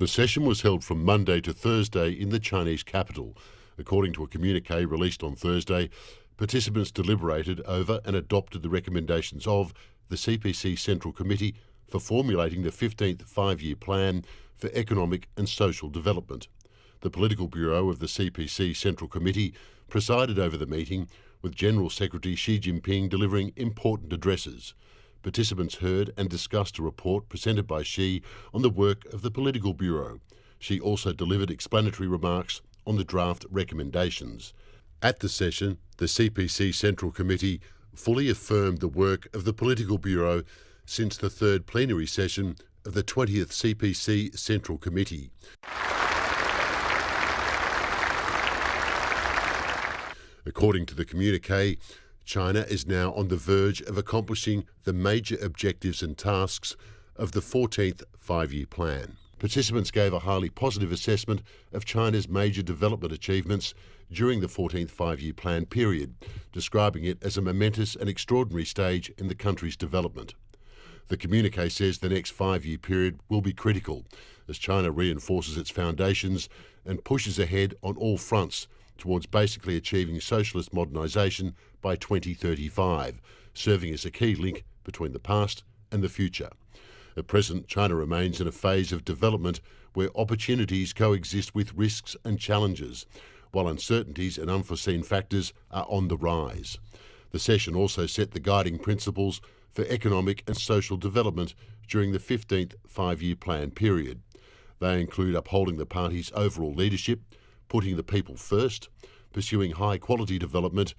The session was held from Monday to Thursday in the Chinese capital. According to a communique released on Thursday, participants deliberated over and adopted the recommendations of the CPC Central Committee for formulating the 15th five-year plan for economic and social development. The Political Bureau of the CPC Central Committee presided over the meeting, with General Secretary Xi Jinping delivering important addresses. Participants heard and discussed a report presented by Xi on the work of the Political Bureau. Xi also delivered explanatory remarks on the draft recommendations. At the session, the CPC Central Committee fully affirmed the work of the Political Bureau since the third plenary session of the 20th CPC Central Committee. According to the communique, China is now on the verge of accomplishing the major objectives and tasks of the 14th five-year plan. Participants gave a highly positive assessment of China's major development achievements during the 14th five-year plan period, describing it as a momentous and extraordinary stage in the country's development. The communique says the next five-year period will be critical as China reinforces its foundations and pushes ahead on all fronts towards basically achieving socialist modernisation by 2035, serving as a key link between the past and the future. At present, China remains in a phase of development where opportunities coexist with risks and challenges, while uncertainties and unforeseen factors are on the rise. The session also set the guiding principles for economic and social development during the 15th five-year plan period. They include upholding the party's overall leadership, putting the people first, pursuing high-quality development,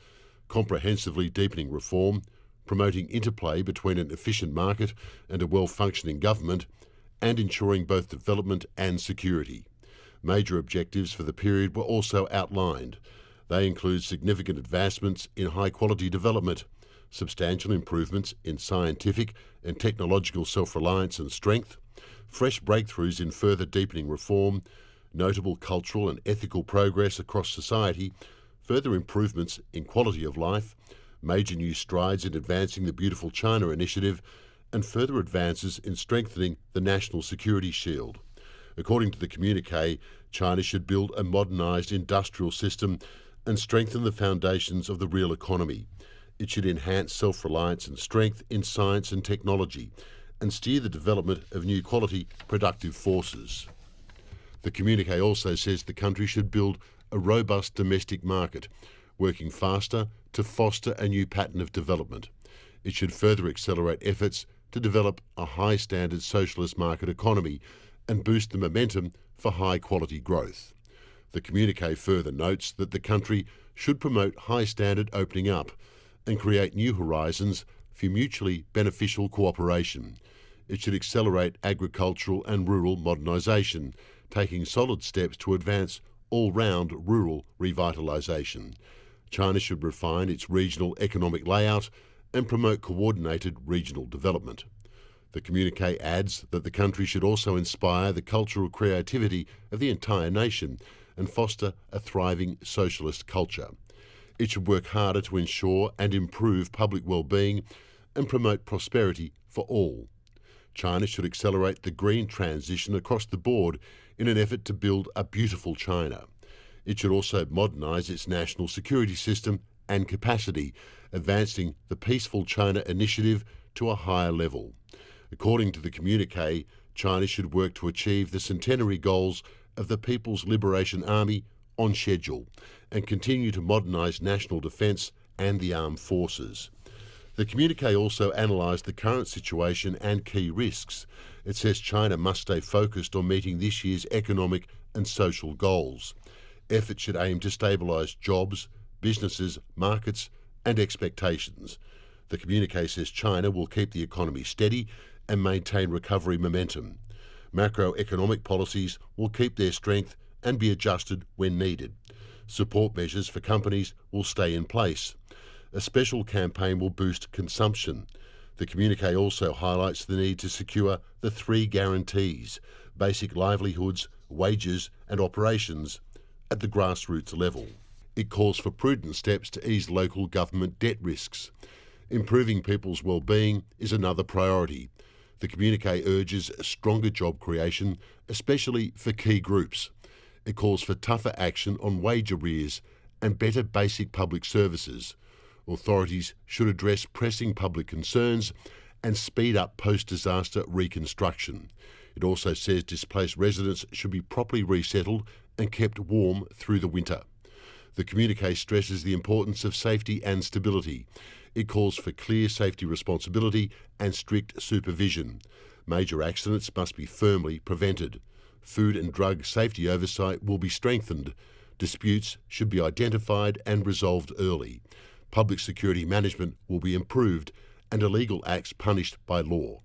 comprehensively deepening reform, promoting interplay between an efficient market and a well-functioning government, and ensuring both development and security. Major objectives for the period were also outlined. They include significant advancements in high-quality development, substantial improvements in scientific and technological self-reliance and strength, fresh breakthroughs in further deepening reform, notable cultural and ethical progress across society, further improvements in quality of life, major new strides in advancing the Beautiful China initiative, and further advances in strengthening the national security shield. According to the communique, China should build a modernised industrial system and strengthen the foundations of the real economy. It should enhance self-reliance and strength in science and technology and steer the development of new quality productive forces. The communique also says the country should build a robust domestic market, working faster to foster a new pattern of development. It should further accelerate efforts to develop a high-standard socialist market economy and boost the momentum for high-quality growth. The communique further notes that the country should promote high-standard opening up and create new horizons for mutually beneficial cooperation. It should accelerate agricultural and rural modernisation, taking solid steps to advance all-round rural revitalisation. China should refine its regional economic layout and promote coordinated regional development. The communique adds that the country should also inspire the cultural creativity of the entire nation and foster a thriving socialist culture. It should work harder to ensure and improve public well-being and promote prosperity for all. China should accelerate the green transition across the board in an effort to build a beautiful China. It should also modernise its national security system and capacity, advancing the Peaceful China initiative to a higher level. According to the communique, China should work to achieve the centenary goals of the People's Liberation Army on schedule and continue to modernise national defence and the armed forces. The communique also analysed the current situation and key risks. It says China must stay focused on meeting this year's economic and social goals. Efforts should aim to stabilise jobs, businesses, markets and expectations. The communique says China will keep the economy steady and maintain recovery momentum. Macroeconomic policies will keep their strength and be adjusted when needed. Support measures for companies will stay in place. A special campaign will boost consumption. The communique also highlights the need to secure the three guarantees: basic livelihoods, wages and operations at the grassroots level. It calls for prudent steps to ease local government debt risks. Improving people's well-being is another priority. The communique urges stronger job creation, especially for key groups. It calls for tougher action on wage arrears and better basic public services. Authorities should address pressing public concerns and speed up post-disaster reconstruction. It also says displaced residents should be properly resettled and kept warm through the winter. The communique stresses the importance of safety and stability. It calls for clear safety responsibility and strict supervision. Major accidents must be firmly prevented. Food and drug safety oversight will be strengthened. Disputes should be identified and resolved early. Public security management will be improved and illegal acts punished by law.